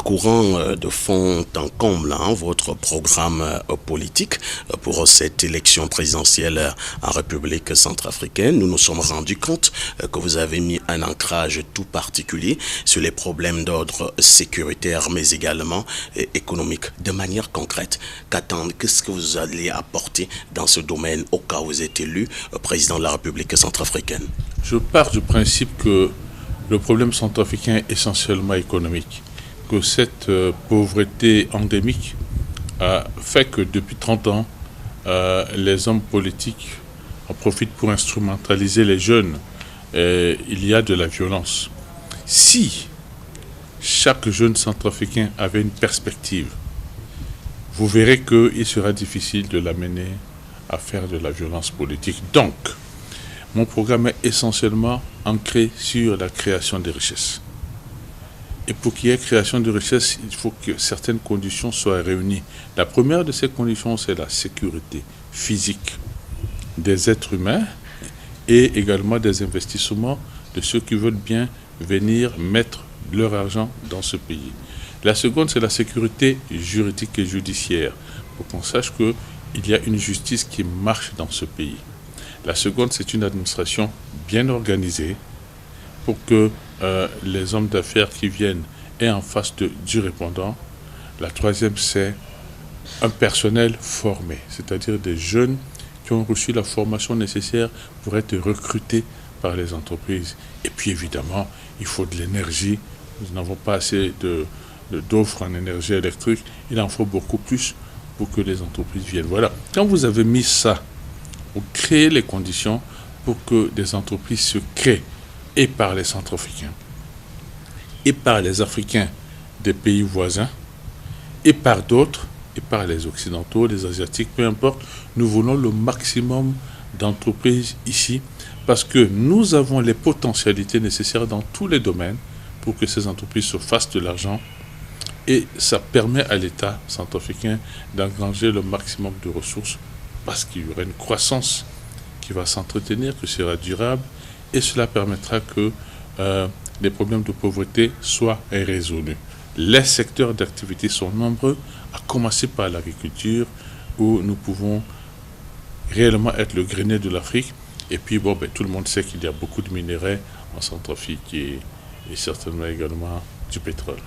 parcourant de fond en comble votre programme politique pour cette élection présidentielle en République centrafricaine, nous nous sommes rendus compte que vous avez mis un ancrage tout particulier sur les problèmes d'ordre sécuritaire, mais également économique. De manière concrète, qu'est-ce que vous allez apporter dans ce domaine au cas où vous êtes élu président de la République centrafricaine? Je pars du principe que le problème centrafricain est essentiellement économique, que cette pauvreté endémique a fait que depuis 30 ans, les hommes politiques en profitent pour instrumentaliser les jeunes. Il y a de la violence. Si chaque jeune centrafricain avait une perspective, vous verrez qu'il sera difficile de l'amener à faire de la violence politique. Donc, mon programme est essentiellement ancré sur la création des richesses. Et pour qu'il y ait création de richesses, il faut que certaines conditions soient réunies. La première de ces conditions, c'est la sécurité physique des êtres humains et également des investissements de ceux qui veulent bien venir mettre leur argent dans ce pays. La seconde, c'est la sécurité juridique et judiciaire, pour qu'on sache qu'il y a une justice qui marche dans ce pays. La seconde, c'est une administration bien organisée pour que les hommes d'affaires qui viennent aient en face du répondant. La troisième, c'est un personnel formé, c'est-à-dire des jeunes qui ont reçu la formation nécessaire pour être recrutés par les entreprises. Et puis évidemment, il faut de l'énergie. Nous n'avons pas assez d'offres en énergie électrique. Il en faut beaucoup plus pour que les entreprises viennent. Voilà. Quand vous avez mis ça, vous créez les conditions pour que des entreprises se créent et par les Centrafricains, et par les Africains des pays voisins, et par d'autres, et par les Occidentaux, les Asiatiques, peu importe. Nous voulons le maximum d'entreprises ici parce que nous avons les potentialités nécessaires dans tous les domaines pour que ces entreprises se fassent de l'argent. Et ça permet à l'État centrafricain d'engranger le maximum de ressources parce qu'il y aura une croissance qui va s'entretenir, qui sera durable, et cela permettra que les problèmes de pauvreté soient résolus. Les secteurs d'activité sont nombreux, à commencer par l'agriculture, où nous pouvons réellement être le grenier de l'Afrique. Et puis, tout le monde sait qu'il y a beaucoup de minerais en Centrafrique et certainement également du pétrole.